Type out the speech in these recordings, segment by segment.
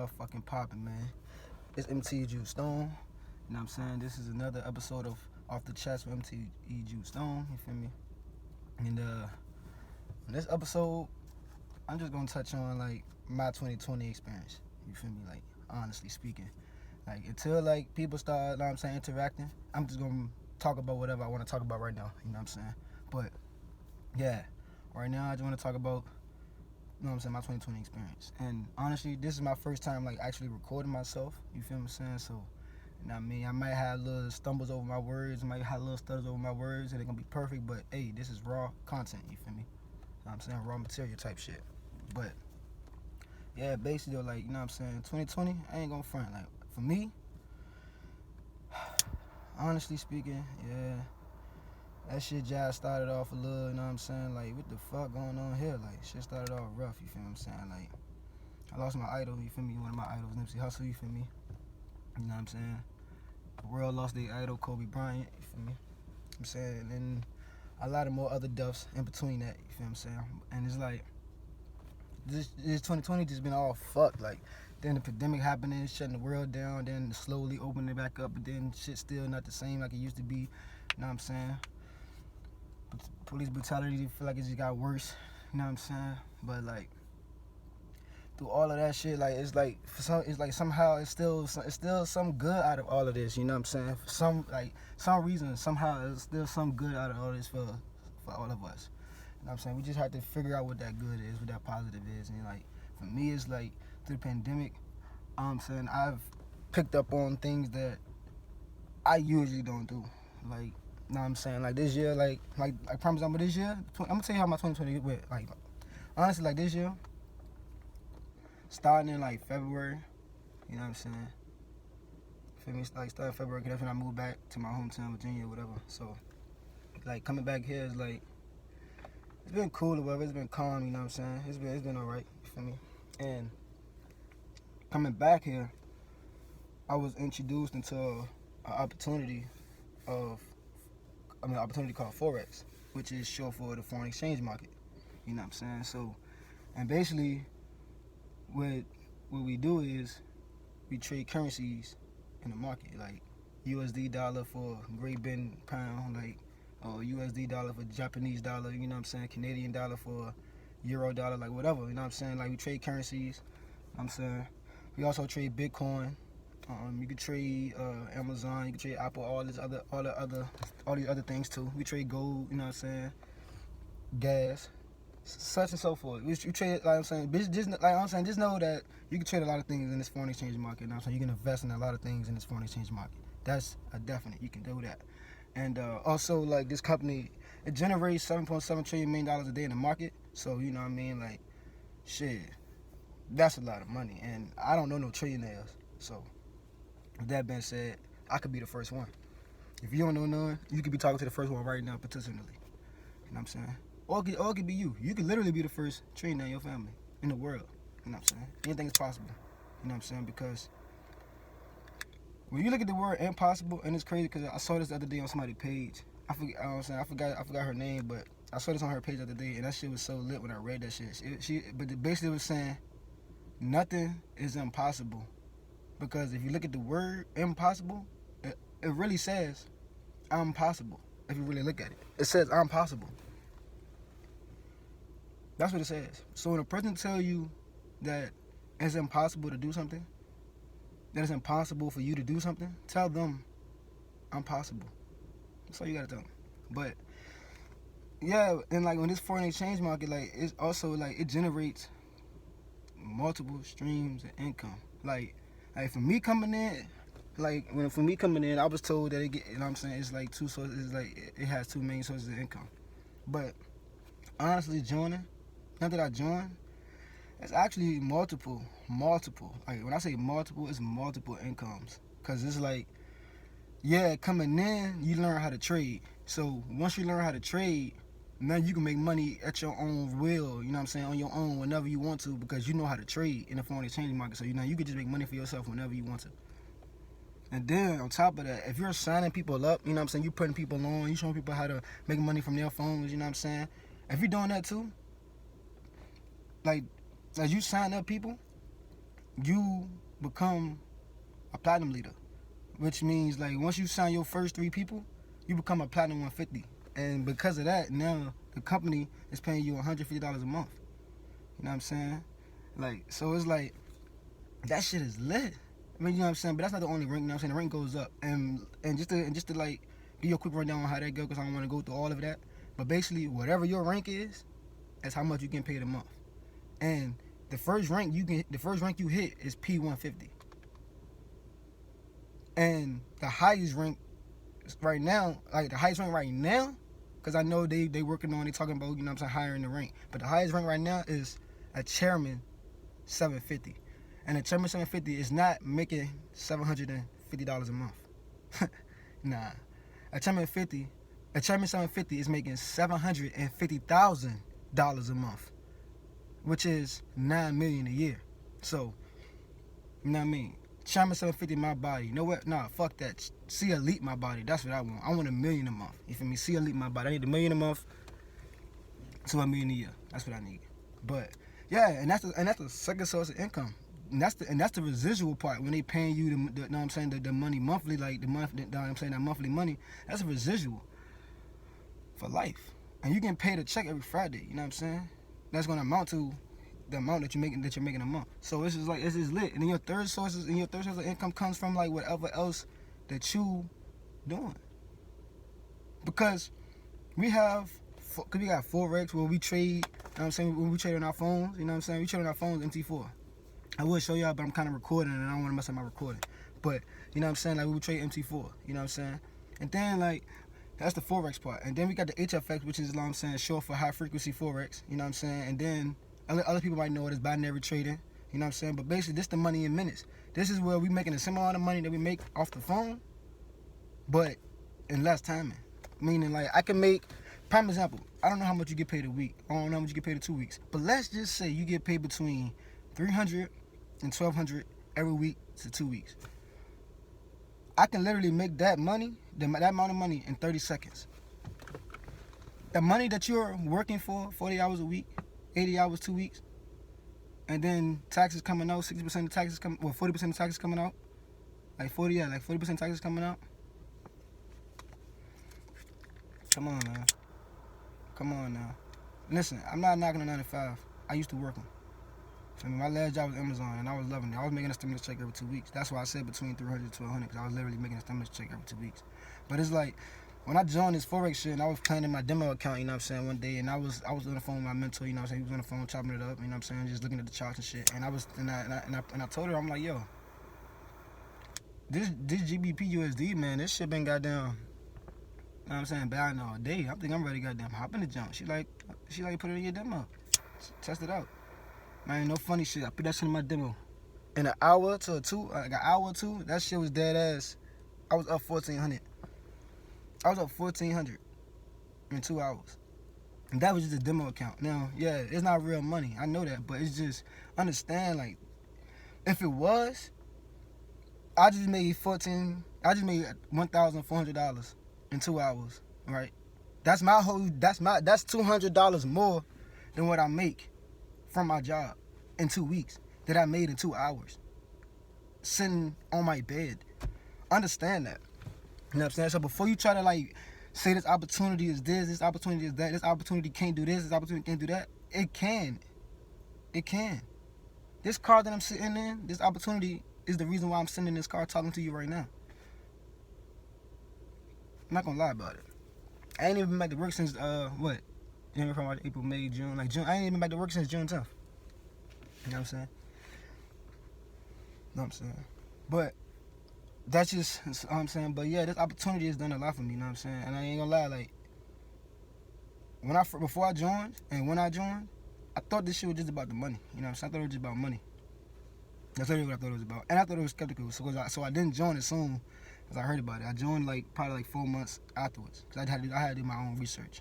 motherfucking popping, man. It's MTE Juice Stone. You know what I'm saying? This is another episode of Off the Chest with MTE Juice Stone. You feel me? And in this episode, I'm just gonna touch on like my 2020 experience. You feel me? Like honestly speaking, like until like people start, you know what I'm saying, interacting, I'm just gonna talk about whatever I want to talk about right now. You know what I'm saying? But yeah, right now I just want to talk about, you know what I'm saying, my 2020 experience. And honestly, this is my first time like actually recording myself. You feel what I'm saying? So, you know what I mean? I might have little stumbles over my words, might have little stutters over my words, and they're gonna be perfect. But hey, this is raw content. You feel me? You know what I'm saying? Raw material type shit. But yeah, basically though, like, you know what I'm saying, 2020, I ain't gonna front. Like for me, honestly speaking, yeah, that shit just started off a little, you know what I'm saying, like what the fuck going on here? Like shit started off rough, you feel what I'm saying? Like I lost my idol, you feel me? One of my idols, Nipsey Hussle, you feel me? You know what I'm saying? The world lost their idol, Kobe Bryant, you feel me? I'm saying, and then a lot of more other deaths in between that, you feel what I'm saying? And it's like this 2020 just been all fucked. Like then the pandemic happening, shutting the world down, then slowly opening it back up, but then shit still not the same like it used to be. You know what I'm saying? But police brutality, feel like it just got worse. You know what I'm saying? But like through all of that shit, like it's like somehow it's still some good out of all of this. You know what I'm saying? For some reason, somehow it's still some good out of all this for all of us. You know what I'm saying? We just have to figure out what that good is, what that positive is. And like for me, it's like through the pandemic, I'm saying I've picked up on things that I usually don't do. Like, you know what I'm saying? Like this year, like prime example, this year, I'm gonna tell you how my 2020 went. Like honestly, like this year, starting in like February, you know what I'm saying? Feel me? Like starting February, cause that's when I moved back to my hometown, Virginia, or whatever. So like coming back here is like, it's been cool or whatever, it's been calm, you know what I'm saying? It's been alright, you feel me? And coming back here, I was introduced into an opportunity called Forex, which is short for the foreign exchange market. You know what I'm saying? So, and basically, what we do is we trade currencies in the market, like USD dollar for Great Britain pound, like USD dollar for Japanese dollar, you know what I'm saying, Canadian dollar for Euro dollar, like whatever, you know what I'm saying? Like we trade currencies, you know what I'm saying? We also trade Bitcoin. You can trade Amazon, you can trade Apple, all these other things too. We trade gold, you know what I'm saying? Gas, such and so forth. We trade, like I'm saying, just know that you can trade a lot of things in this foreign exchange market. You know what I'm saying? You can invest in a lot of things in this foreign exchange market. That's a definite. You can do that. And also, like this company, it generates $7.7 trillion a day in the market. So you know what I mean? Like, shit, that's a lot of money. And I don't know no trillionaires. So with that being said, I could be the first one. If you don't know none, you could be talking to the first one right now, potentially. You know what I'm saying? Or it could be you. You could literally be the first trillionaire in your family, in the world. You know what I'm saying? Anything is possible. You know what I'm saying? Because when you look at the word impossible, and it's crazy because I saw this the other day on somebody's page. I forgot her name, but I saw this on her page the other day, and that shit was so lit when I read that shit. But basically it was saying nothing is impossible, because if you look at the word impossible, it really says I'm possible. If you really look at it, it says I'm possible. That's what it says. So when a person tells you that it's impossible to do something, that it's impossible for you to do something, tell them I'm possible. That's all you gotta tell them. But yeah, and like when this foreign exchange market, like it's also like it generates multiple streams of income. Like for me coming in, I was told that you know what I'm saying, it's like two sources. It's like it has two main sources of income. But honestly, now that I joined, it's actually multiple. Like when I say multiple, it's multiple incomes. Cause it's like, yeah, coming in, you learn how to trade. So once you learn how to trade, now you can make money at your own will, you know what I'm saying, on your own whenever you want to, because you know how to trade in the foreign exchange market. So you can just make money for yourself whenever you want to. And then on top of that, if you're signing people up, you know what I'm saying, you're putting people on, you showing people how to make money from their phones, you know what I'm saying? If you're doing that too, like as you sign up people, you become a platinum leader, which means like once you sign your first 3 people, you become a platinum 150. And because of that, now the company is paying you $150 a month. You know what I'm saying? Like, so it's like, that shit is lit. I mean, you know what I'm saying? But that's not the only rank, you know what I'm saying? The rank goes up. And just to like, give you a quick rundown on how that go, because I don't want to go through all of that. But basically, whatever your rank is, that's how much you get paid a month. And the first rank you hit is P150. And the highest rank right now, because I know they working on, they talking about, you know what I'm saying, hiring the rank. But the highest rank right now is a chairman 750. And a chairman 750 is not making $750 a month. Nah. A chairman 750 is making $750,000 a month, which is $9 million a year. So, you know what I mean? Chairman 750 my body. You know what? Nah, fuck that. See Elite my body. That's what I want. I want $1 million a month. You feel me? See Elite my body. I need $1 million a month to $1 million a year. That's what I need. But yeah, and that's the second source of income. And that's the residual part when they paying you the you know what I'm saying, the money monthly, like the month, you know what I'm saying, that monthly money. That's a residual for life. And you getting paid a check every Friday. You know what I'm saying? That's gonna amount to the amount that you're making a month. So it's just lit. And then your third source of income comes from like whatever else that you doing. Because we got Forex where we trade, you know what I'm saying, when we trade on our phones, you know what I'm saying? We trade on our phones, MT4. I would show y'all, but I'm kind of recording and I don't want to mess up my recording. But, you know what I'm saying, like we would trade MT4, you know what I'm saying? And then like, that's the Forex part. And then we got the HFX, which is, you know what I'm saying, short for high frequency Forex, you know what I'm saying? And then other people might know it as binary trading, you know what I'm saying? But basically, this is the money in minutes. This is where we making a similar amount of money that we make off the phone, but in less timing. Meaning, like, I can make, prime example, I don't know how much you get paid a week. I don't know how much you get paid in 2 weeks. But let's just say you get paid between $300 and $1,200 every week to 2 weeks. I can literally make that money, that amount of money, in 30 seconds. The money that you're working for, 40 hours a week, 80 hours, 2 weeks, and then taxes coming out, 60% of taxes 40% of taxes coming out, like 40% taxes coming out. Come on now. Listen, I'm not knocking a 9 to 5. I used to work them. I mean, my last job was Amazon, and I was loving it. I was making a stimulus check every 2 weeks. That's why I said between $300 and $1,200, because I was literally making a stimulus check every 2 weeks. But it's like, when I joined this Forex shit, and I was planning my demo account, you know what I'm saying, one day, and I was on the phone with my mentor, you know what I'm saying, he was on the phone chopping it up, you know what I'm saying, just looking at the charts and shit. And I told her, I'm like, yo, this GBP USD, man, this shit been goddamn, you know what I'm saying, bad all day. I think I'm ready to goddamn hop in the jump. She like, put it in your demo. Test it out. Man, no funny shit. I put that shit in my demo. In an hour to an hour or two, that shit was dead ass. I was up 1,400. I was up 1,400 in 2 hours. And that was just a demo account. Now, yeah, it's not real money. I know that, but it's just, understand, like, if it was, I just made $1,400 in 2 hours, right? That's $200 more than what I make from my job in 2 weeks that I made in 2 hours sitting on my bed. Understand that. You know what I'm saying? So before you try to like say this opportunity is this opportunity is that, this opportunity can't do this opportunity can't do that, it can. This car that I'm sitting in, this opportunity is the reason why I'm sitting in this car talking to you right now. I'm not gonna lie about it. I ain't even been back to work since January, February, April, May, June. Like June, I ain't even been back to work since June 10th. You know what I'm saying? But that's just, you know what I'm saying? But yeah, this opportunity has done a lot for me, you know what I'm saying? And I ain't gonna lie, like, before I joined, and when I joined, I thought this shit was just about the money, you know what I'm saying? I thought it was just about money. That's literally what I thought it was about. And I thought it was skeptical, so I didn't join as soon as I heard about it. I joined probably 4 months afterwards, because I had to do my own research.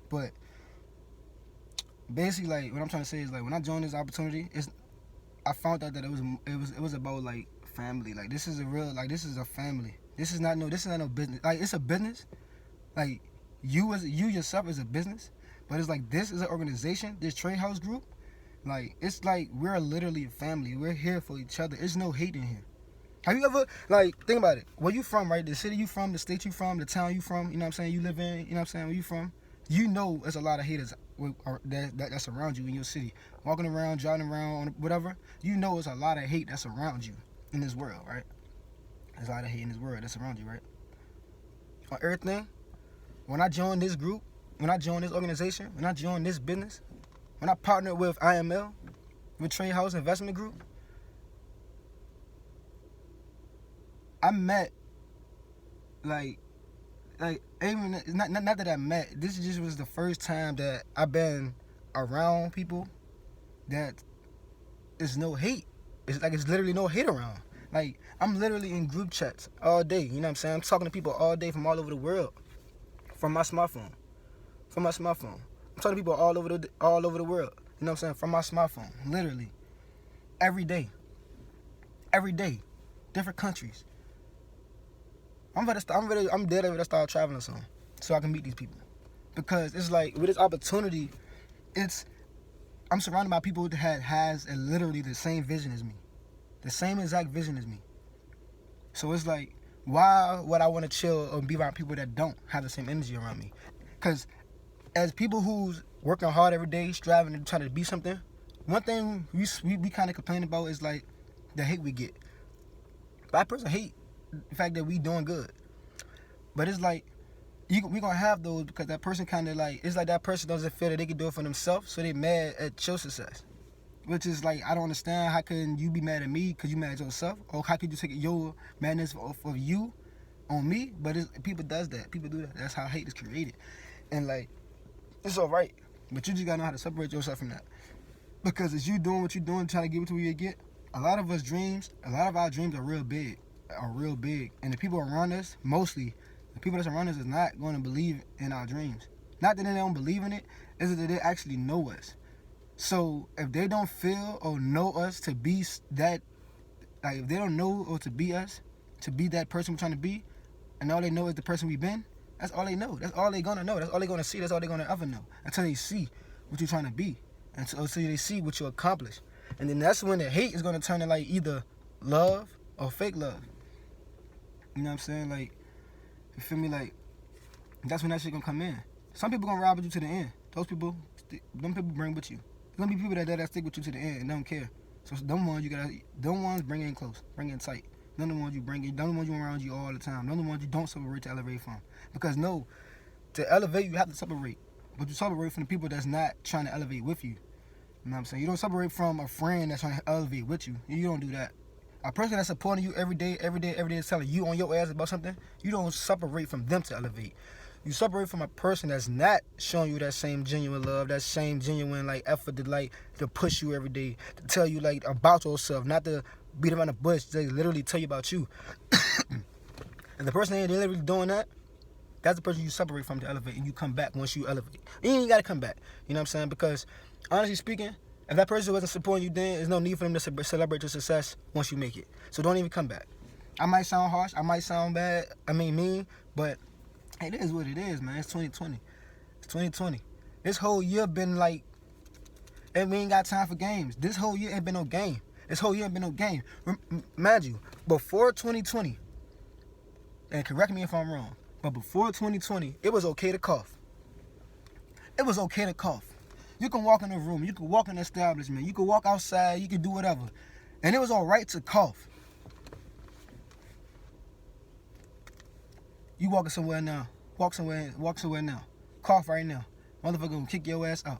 But basically, like, what I'm trying to say is, like, when I joined this opportunity, I found out that it was about like family. Like, this is a family. This is not no business. Like, it's a business. Like, you yourself is a business, but it's like, this is an organization, this trade house group Like, it's like we're literally a family. We're here for each other. There's no hate in here. Have you ever, like, think about it. Where you from, right? The city you from, the state you from, the town you from, you know what I'm saying, you live in, you know what I'm saying, where you from. You know there's a lot of haters that's around you in your city. Walking around, driving around, whatever. You know there's a lot of hate that's around you in this world, right? There's a lot of hate in this world that's around you, right? On everything, when I joined this group, when I joined this organization, when I joined this business, when I partnered with IML, with Trade House Investment Group, I met, like even not that I met. This just was the first time that I've been around people that there's no hate. It's like it's literally no hate around. Like, I'm literally in group chats all day. You know what I'm saying? I'm talking to people all day from all over the world, from my smartphone. I'm talking to people all over the world. You know what I'm saying? From my smartphone, literally, every day, different countries. I'm dead ready to start traveling soon, so I can meet these people, because it's like with this opportunity, I'm surrounded by people that has literally the same vision as me, the same exact vision as me. So it's like, why would I want to chill or be around people that don't have the same energy around me? Because as people who's working hard every day, striving and trying to be something, one thing we kind of complain about is like the hate we get. But I personally hate the fact that we doing good. But it's like, we gonna have those because that person kind of like, it's like that person doesn't feel that they can do it for themselves, so they mad at your success. Which is like, I don't understand, how can you be mad at me because you mad at yourself? Or how could you take your madness off of you on me? But people does that. People do that. That's how hate is created. And like, it's alright, but you just gotta know how to separate yourself from that. Because as you doing what you're doing, trying to get to where you get, a lot of our dreams are real big. And the people around us, mostly, the people that's around us is not going to believe in our dreams. Not that they don't believe in it, is that they actually know us. So if they don't feel or know us to be that, like if they don't know or to be us, to be that person we're trying to be, and all they know is the person we've been, that's all they know. That's all they're going to know. That's all they're going to see. That's all they're going to ever know. Until they see what you're trying to be. Until they see what you accomplish. And then that's when the hate is going to turn to like either love or fake love. You know what I'm saying? Like, you feel me? Like, that's when that shit gonna come in. Some people gonna ride with you to the end. Them people bring with you. There's gonna be people that stick with you to the end and don't care. So them ones bring in close, bring in tight. None of the ones you bring in, none of the ones you around you all the time. None of the ones you don't separate to elevate from. Because no, to elevate you have to separate. But you separate from the people that's not trying to elevate with you. You know what I'm saying? You don't separate from a friend that's trying to elevate with you. You don't do that. A person that's supporting you every day is telling you on your ass about something, you don't separate from them to elevate. You separate from a person that's not showing you that same genuine love, that same genuine like effort to push you every day, to tell you like about yourself, not to beat around the bush, they literally tell you about you. And the person ain't literally doing that, that's the person you separate from to elevate, and you come back once you elevate. You ain't gotta come back. You know what I'm saying? Because honestly speaking, if that person wasn't supporting you then, there's no need for them to celebrate your success once you make it. So don't even come back. I might sound harsh, I might sound bad, mean, but it is what it is, man. It's 2020. It's 2020. This whole year been like, and we ain't got time for games. This whole year ain't been no game. Mind you, before 2020, and correct me if I'm wrong, but before 2020, it was okay to cough. You can walk in a room, you can walk in an establishment, you can walk outside, you can do whatever. And it was all right to cough. You walking somewhere now, walk somewhere now, cough right now. Motherfucker gonna kick your ass out.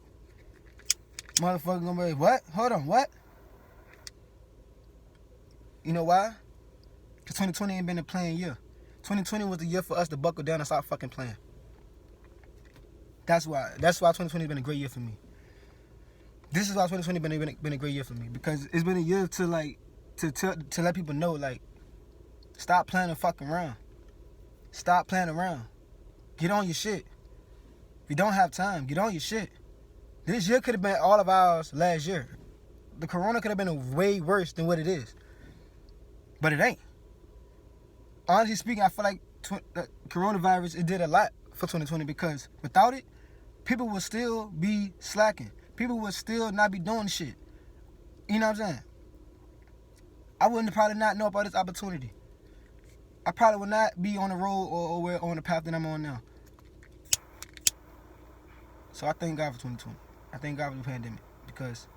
Motherfucker gonna be, what? Hold on, what? You know why? Because 2020 ain't been a playing year. 2020 was the year for us to buckle down and stop fucking playing. That's why 2020 has been a great year for me. This is why 2020 been a great year for me, because it's been a year to like to let people know, like, stop playing and fucking around. Stop playing around. Get on your shit. If you don't have time, get on your shit. This year could have been all of ours last year. The corona could have been way worse than what it is, but it ain't. Honestly speaking, I feel like coronavirus, it did a lot for 2020, because without it, people would still be slacking. people would still not be doing shit. You know what I'm saying? I wouldn't probably not know about this opportunity. I probably would not be on the road or on the path that I'm on now. So I thank God for 2020. I thank God for the pandemic, because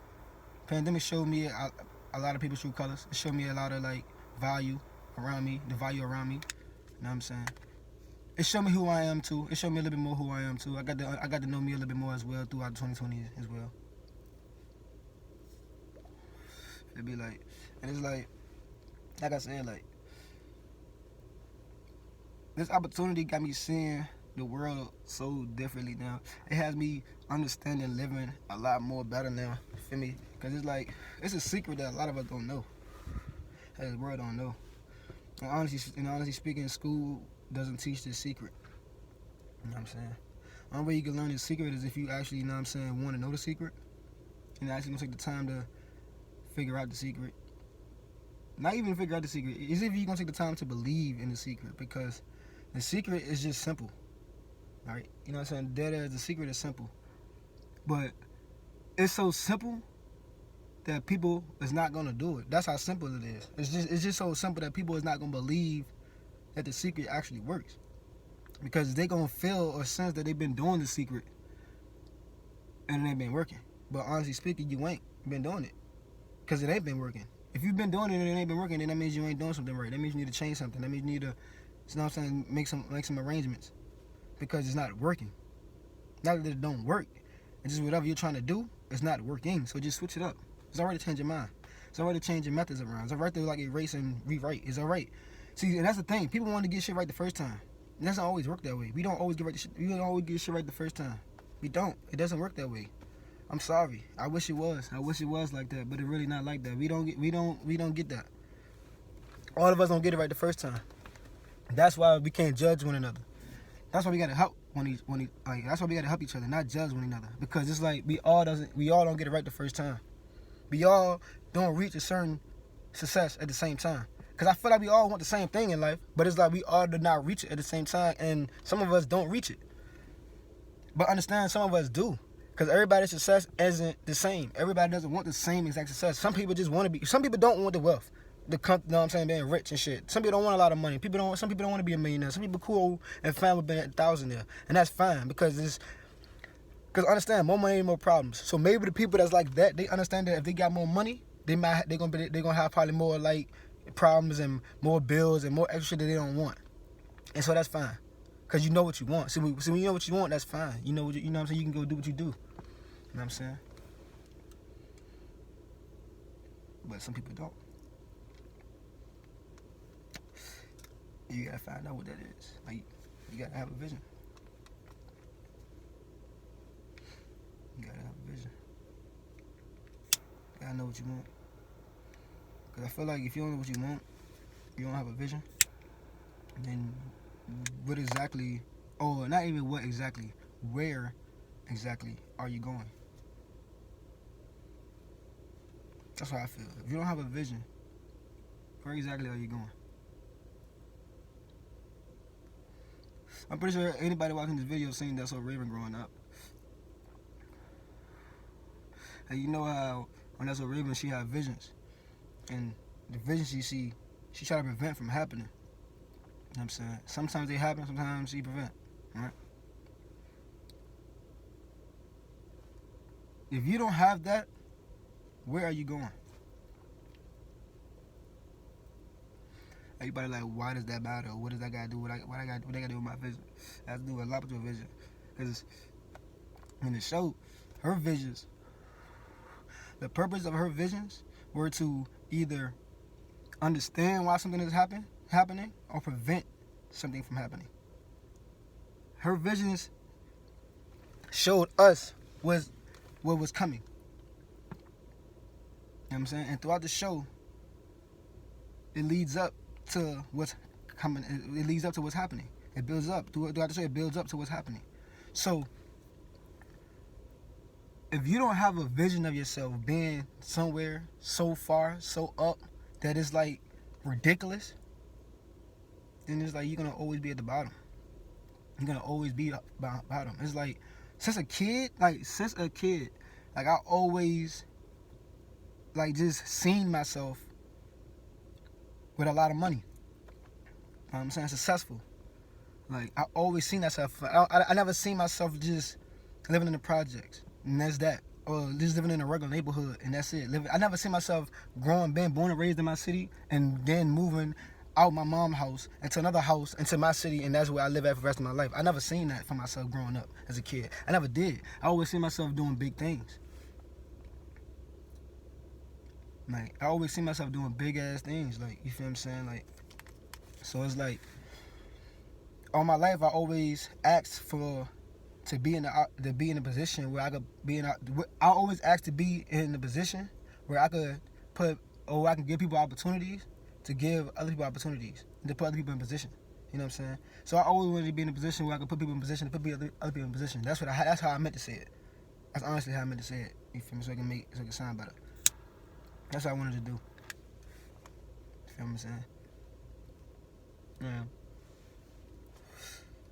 pandemic showed me a lot of people's true colors. It showed me a lot of like value around me, the value around me. You know what I'm saying? It showed me who I am too. It showed me a little bit more who I am too. I got to know me a little bit more as well throughout 2020 as well. It'd be like, and it's like I said, like, this opportunity got me seeing the world so differently now. It has me understanding living a lot more better now. Feel me? Because it's like, it's a secret that a lot of us don't know. That the world don't know. And honestly speaking, school doesn't teach this secret. You know what I'm saying? The only way you can learn this secret is if you actually, you know what I'm saying, want to know the secret. And actually gonna take the time to figure out the secret. Not even figure out the secret. It's if you're gonna take the time to believe in the secret, because the secret is just simple. Alright? You know what I'm saying? Dead as the secret is simple. But it's so simple that people is not gonna do it. That's how simple it is. It's just so simple that people is not gonna believe that the secret actually works. Because they gonna feel or sense that they've been doing the secret and it ain't been working. But honestly speaking, you ain't been doing it, because it ain't been working. If you've been doing it and it ain't been working, then that means you ain't doing something right. That means you need to change something. That means you need to, you know what I'm saying, make some arrangements, because it's not working. Not that it don't work. It's just whatever you're trying to do, it's not working. So just switch it up. It's alright to change your mind. It's alright to change your methods around. It's alright to like erase and rewrite. It's alright. See, and that's the thing. People want to get shit right the first time. It doesn't always work that way. We don't always get right. We don't always get shit right the first time. We don't. It doesn't work that way. I'm sorry. I wish it was. I wish it was like that, but it really not like that. We don't get that. All of us don't get it right the first time. That's why we can't judge one another. That's why we gotta help that's why we gotta help each other, not judge one another. Because it's like we all don't get it right the first time. We all don't reach a certain success at the same time. Because I feel like we all want the same thing in life, but it's like we all do not reach it at the same time, and some of us don't reach it. But understand, some of us do. Because everybody's success isn't the same. Everybody doesn't want the same exact success. Some people just want to be, some people don't want the wealth. You know what I'm saying, being rich and shit. Some people don't want a lot of money. Some people don't want to be a millionaire. Some people cool and fine with being a thousandaire. And that's fine, because understand, more money, more problems. So maybe the people that's like that, they understand that if they got more money, they're gonna have probably more like problems and more bills and more extra shit that they don't want. And so that's fine, because you know what you want. So when you know what you want, that's fine. You know what I'm saying? You can go do what you do. You know what I'm saying? But some people don't. You gotta find out what that is. Like, you gotta have a vision. You gotta have a vision. You gotta know what you want. Because I feel like if you don't know what you want, you don't have a vision, then what exactly, or not even what exactly, where exactly are you going? That's how I feel. If you don't have a vision, where exactly are you going? I'm pretty sure anybody watching this video seen That's So Raven growing up. And you know how when That's So Raven, she had visions. And the visions she try to prevent from happening. You know what I'm saying? Sometimes they happen, sometimes she prevent. Right? If you don't have that, where are you going? Everybody like, why does that matter? What does that got to do? What they got to do with my vision? It has to do a lot with your vision. Because in the show, her visions, the purpose of her visions were to either understand why something is happening or prevent something from happening. Her visions showed us what was coming. You know what I'm saying? And throughout the show, it leads up to what's coming. It leads up to what's happening. It builds up. Throughout the show, it builds up to what's happening. So, if you don't have a vision of yourself being somewhere so far, so up, that it's like ridiculous, then it's like you're going to always be at the bottom. You're going to always be bottom. It's like, since a kid, Like, I always, like, just seen myself with a lot of money. You know what I'm saying? Successful. Like, I always seen myself. I never seen myself just living in the projects, and that's that. Or just living in a regular neighborhood, and that's it. I never seen myself being born and raised in my city, and then moving out my mom's house into another house into my city, and that's where I live at for the rest of my life. I never seen that for myself growing up as a kid. I never did. I always seen myself doing big things. Like, I always see myself doing big ass things. Like, you feel what I'm saying? Like, so it's like, all my life I always asked to be in a position where I could be in. I always asked to be in a position where I could I can give people opportunities, to give other people opportunities, and to put other people in position. You know what I'm saying? So I always wanted to be in a position where I could put people in position, to put other people in position. That's how I meant to say it. That's honestly how I meant to say it. You feel me? So it can sound better. That's what I wanted to do. You feel what I'm saying? Yeah.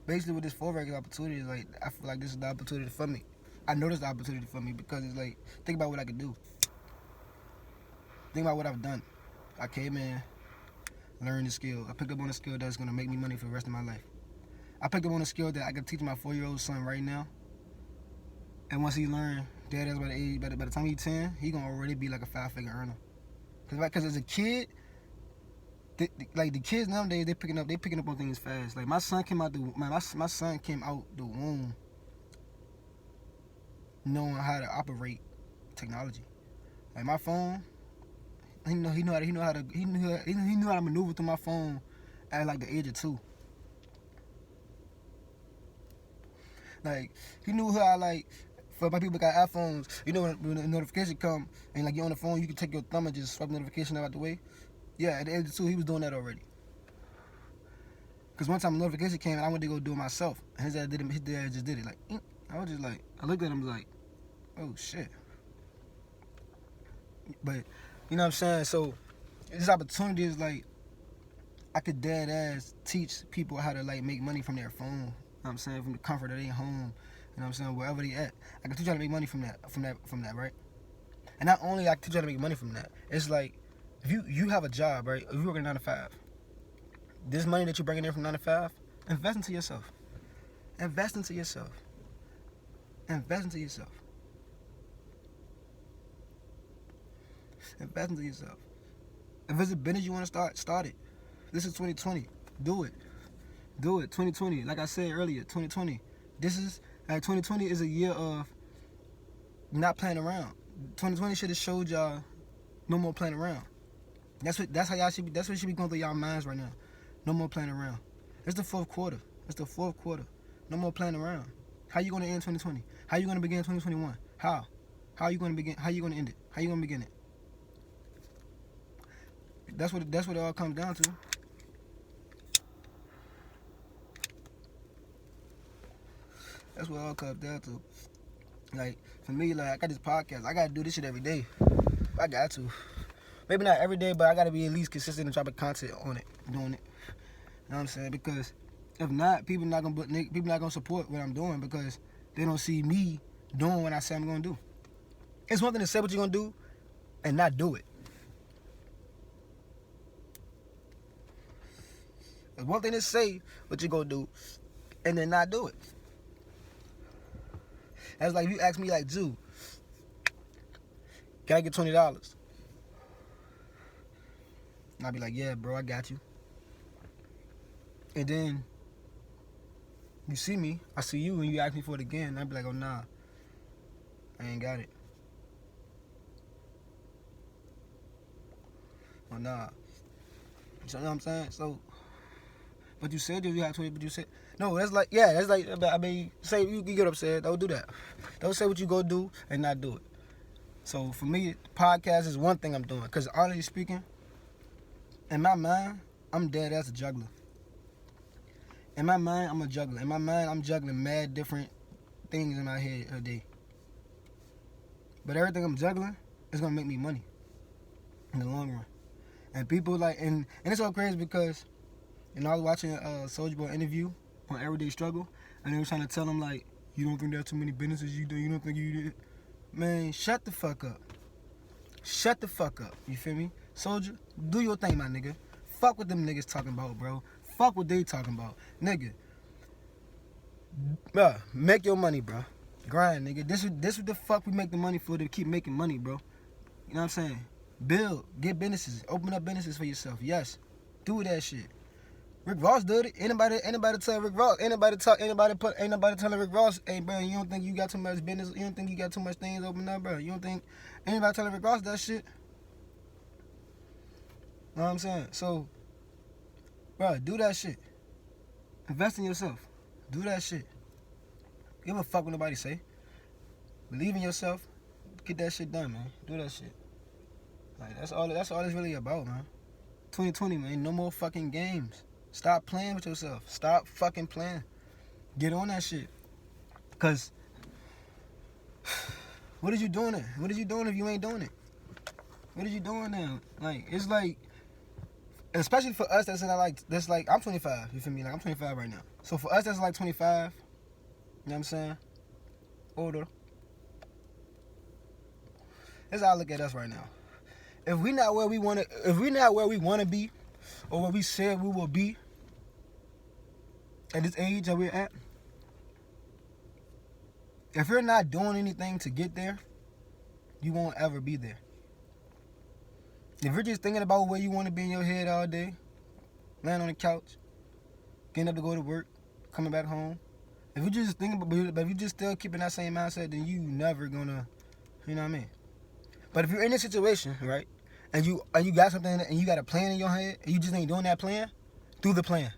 Basically, with this Forex opportunity, is like, I feel like this is the opportunity for me. I know this is the opportunity for me because it's like, think about what I could do. Think about what I've done. I came in, learned the skill. I picked up on a skill that's gonna make me money for the rest of my life. I picked up on a skill that I can teach my 4-year-old son right now. And once he learn, by the time he's 10, he gonna already be like a 5-figure earner. Cause as a kid, like the kids nowadays, they picking up on things fast. Like, my son came out the womb knowing how to operate technology. Like, my phone, he knew how to maneuver through my phone at like the age of 2. Like, he knew how, like, for my people that got iPhones, you know, when the notification come and like you're on the phone, you can take your thumb and just swipe the notification out the way. Yeah, at the age of 2, he was doing that already. Cause one time a notification came and I went to go do it myself, and his dad just did it. Like, I was just like, I looked at him like, oh shit. But you know what I'm saying? So this opportunity is like, I could dead ass teach people how to like make money from their phone. You know what I'm saying? From the comfort of their home. You know what I'm saying? Wherever they at, I can teach you how to make money from that, right? And not only I can teach you how to make money from that, it's like, if you have a job, right? If you work a 9 to 5, this money that you're bringing in from 9 to 5, invest into yourself. Invest into yourself. Invest into yourself. Invest into yourself. If it's a business you want to start it. This is 2020. Do it. 2020. Like I said earlier, 2020. 2020 is a year of not playing around. 2020 should have showed y'all no more playing around. That's how y'all should be. That's what should be going through y'all minds right now. No more playing around. It's the fourth quarter. No more playing around. How you going to end 2020? How you going to begin 2021? How? How you going to begin? How you going to end it? How you going to begin it? That's what it all comes down to. That's what it all comes down to. Like, for me, like, I got this podcast. I got to do this shit every day. I got to. Maybe not every day, but I got to be at least consistent and dropping content on it, doing it. You know what I'm saying? Because if not, people not gonna support what I'm doing because they don't see me doing what I say I'm gonna do. It's one thing to say what you're gonna do and not do it. It's one thing to say what you're gonna do and then not do it. That's like if you ask me, like, Jew, can I get $20? And I'll be like, yeah, bro, I got you. And then you see me, I see you, and you ask me for it again, and I'll be like, oh, nah, I ain't got it. Oh, nah. You know what I'm saying? So, but you said you have 20, but you said, no, that's like, I mean, say, you get upset, don't do that. Don't say what you go do and not do it. So, for me, podcast is one thing I'm doing, because honestly speaking, in my mind, I'm dead as a juggler. In my mind, I'm a juggler. In my mind, I'm juggling mad different things in my head a day. But everything I'm juggling is going to make me money in the long run. And people like, and it's so crazy because, you know, I was watching Soulja Boy interview on Everyday Struggle, and they were trying to tell him, like, you don't think there are too many businesses you do? You don't think you did? Man, shut the fuck up. Shut the fuck up. You feel me? Soldier, do your thing, my nigga. Fuck what them niggas talking about, bro. Fuck what they talking about. Nigga. Bruh, make your money, bro. Grind, nigga. This what the fuck we make the money for, to keep making money, bro. You know what I'm saying? Build. Get businesses. Open up businesses for yourself. Yes. Do that shit. Rick Ross did it. Anybody tell Rick Ross? Anybody telling Rick Ross, hey, bro, you don't think you got too much business? You don't think you got too much things open up, bro? You don't think anybody telling Rick Ross that shit? Know what I'm saying? So, bro, do that shit. Invest in yourself. Do that shit. Give a fuck what nobody say. Believe in yourself. Get that shit done, man. Do that shit. Like, that's all it's really about, man. 2020, man. No more fucking games. Stop playing with yourself. Stop fucking playing. Get on that shit. Cause what are you doing it? What are you doing if you ain't doing it? What are you doing now? Like, it's like, especially for us that's like I'm 25, you feel me? Like, I'm 25 right now. So for us that's like 25, you know what I'm saying? Older. That's how I look at us right now. If we not where we wanna be, or where we said we will be at this age that we're at, if you're not doing anything to get there, you won't ever be there. If you're just thinking about where you want to be in your head all day, laying on the couch, getting up to go to work, coming back home, if you just thinking about, if you just still keeping that same mindset, then you never gonna, you know what I mean? But if you're in a situation, right, and you got something and you got a plan in your head and you just ain't doing that plan, do the plan.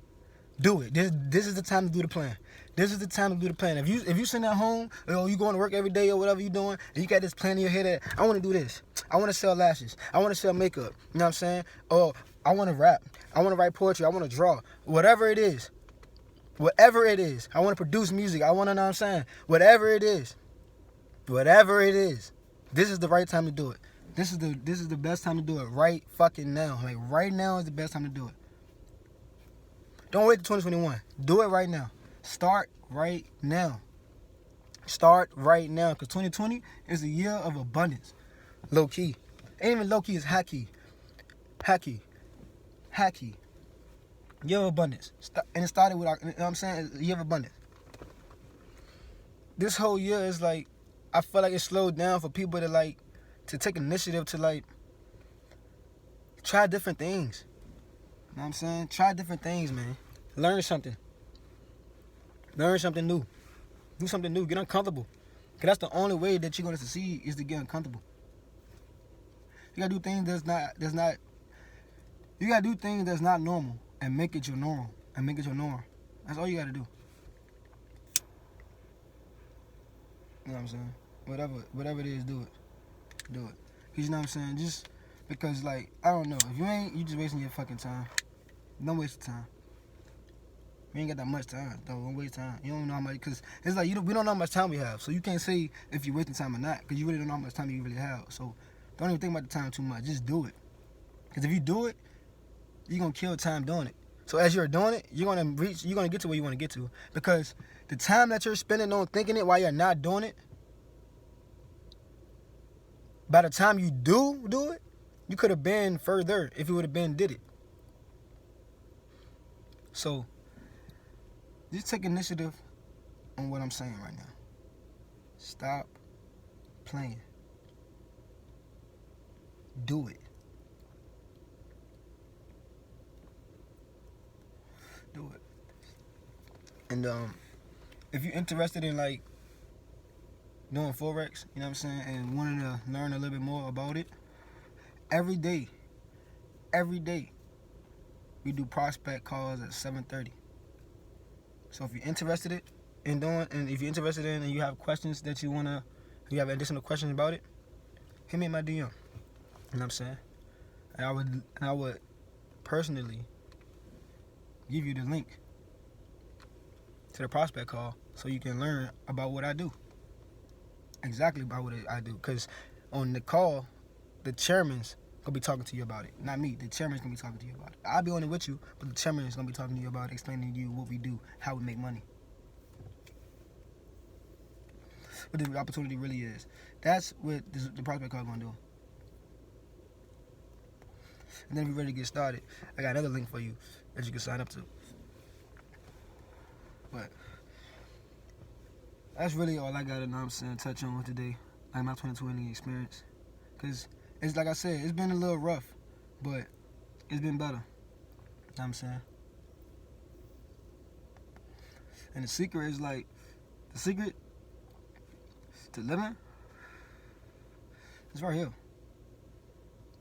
Do it. This is the time to do the plan. This is the time to do the plan. If you sitting at home, or you going to work every day or whatever you doing, and you got this plan in your head that I want to do this. I want to sell lashes. I want to sell makeup. You know what I'm saying? Or I want to rap. I want to write poetry. I want to draw. Whatever it is. Whatever it is. I want to produce music. I want to know what I'm saying. Whatever it is. Whatever it is. This is the right time to do it. This is the best time to do it right fucking now. Like, right now is the best time to do it. Don't wait till 2021. Do it right now. Start right now. Start right now. Because 2020 is a year of abundance. Low key. Ain't even low key, it's high key. High key. High key. Year of abundance. And it started with, you know what I'm saying? It's a year of abundance. This whole year is like, I feel like it slowed down for people to take initiative to try different things. You know what I'm saying? Try different things, man. Learn something. Learn something new. Do something new. Get uncomfortable. Because that's the only way that you're going to succeed, is to get uncomfortable. You got to do things you got to do things that's not normal and make it your normal. And make it your norm. That's all you got to do. You know what I'm saying? Whatever it is, do it. Do it. Because, you know what I'm saying? Just because, like, I don't know. If you ain't, you just wasting your fucking time. Don't waste your time. We ain't got that much time, though. Don't waste time. You don't know how much, because it's like, we don't know how much time we have. So you can't say if you're wasting time or not, because you really don't know how much time you really have. So don't even think about the time too much. Just do it. Because if you do it, you're going to kill time doing it. So as you're doing it, you're going to get to where you want to get to. Because the time that you're spending on thinking it while you're not doing it, by the time you do it, you could have been further if you would have did it. So just take initiative on what I'm saying right now. Stop playing. Do it. Do it. And if you're interested in doing Forex, you know what I'm saying, and wanting to learn a little bit more about it, every day, we do prospect calls at 7:30. So if you're interested in doing, and if you're interested in, and you have questions that you have additional questions about it, hit me in my DM. You know what I'm saying? And I would personally give you the link to the prospect call so you can learn about what I do. Exactly about what I do. Because on the call, the chairman's going to be talking to you about it. Not me. The chairman's going to be talking to you about it. I'll be on it with you, but the chairman is going to be talking to you about it, explaining to you what we do, how we make money. what the opportunity really is. That's what the prospect card gonna do. And then if you're ready to get started, I got another link for you that you can sign up to. But that's really all I got to touch on today, like my 2020 experience. Cause it's like I said, it's been a little rough, but it's been better. You know what I'm saying? And the secret to living is right here.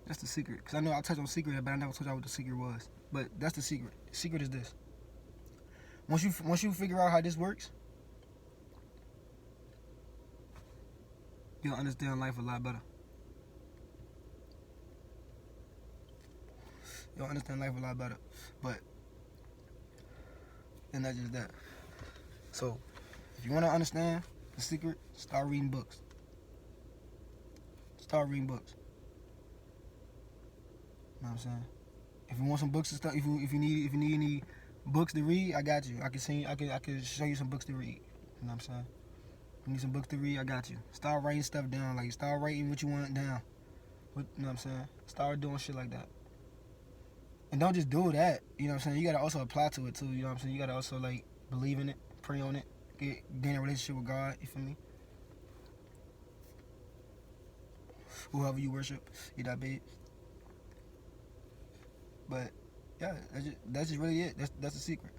That's the secret. Because I know I touched on secret, but I never told y'all what the secret was. But that's the secret. The secret is this. Once you figure out how this works, you'll understand life a lot better. You'll understand life a lot better. But then that's just that. So, if you want to understand the secret, start reading books. Start reading books. You know what I'm saying? If you want some books to start, if you need any books to read, I got you. I can show you some books to read. You know what I'm saying? If you need some books to read, I got you. Start writing stuff down. Like, start writing what you want down. You know what I'm saying? Start doing shit like that. And don't just do that. You know what I'm saying? You gotta also apply to it too. You know what I'm saying? You gotta also like believe in it, pray on it, gain a relationship with God. You feel me? Whoever you worship, you that big. But yeah, that's just really it. That's the secret.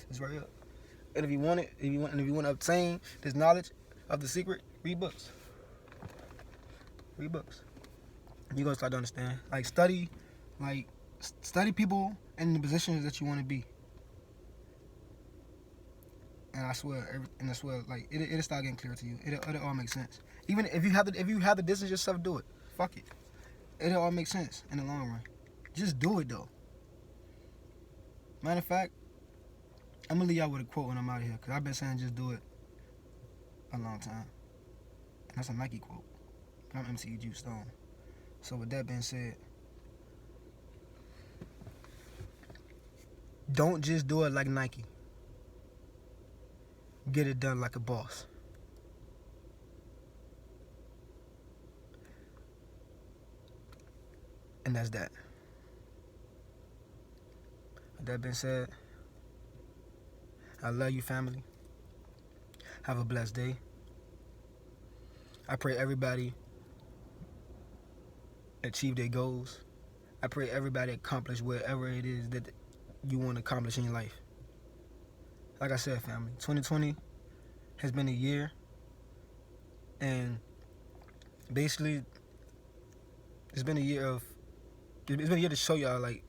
It's right here. And if you want it, if you want to obtain this knowledge of the secret, read books. Read books. You're gonna start to understand. Like study people in the positions that you want to be. And I swear, like it'll start getting clear to you. It'll all make sense. Even if you have to distance yourself, do it. Fuck it. It'll all make sense in the long run. Just do it though. Matter of fact, I'm gonna leave y'all with a quote when I'm out of here, cause I've been saying just do it a long time. And that's a Nike quote. I'm MTE Juice Stone. So with that being said, don't just do it like Nike. Get it done like a boss. And that's that. With that being said, I love you, family. Have a blessed day. I pray everybody achieve their goals. I pray everybody accomplish whatever it is that you want to accomplish in your life. Like I said, family, 2020 has been a year, and basically it's been a year to show y'all like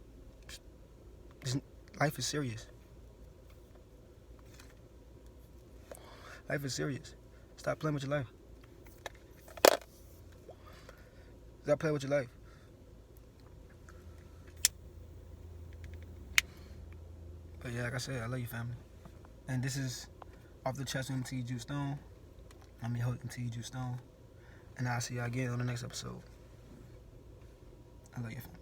life is serious. Life is serious. Stop playing with your life. Stop playing with your life. But yeah, like I said, I love you, family. And this is Off the Chest with MTE Juice Stone. I'm your host, MTE Juice Stone. And I'll see y'all again on the next episode. I love you, family.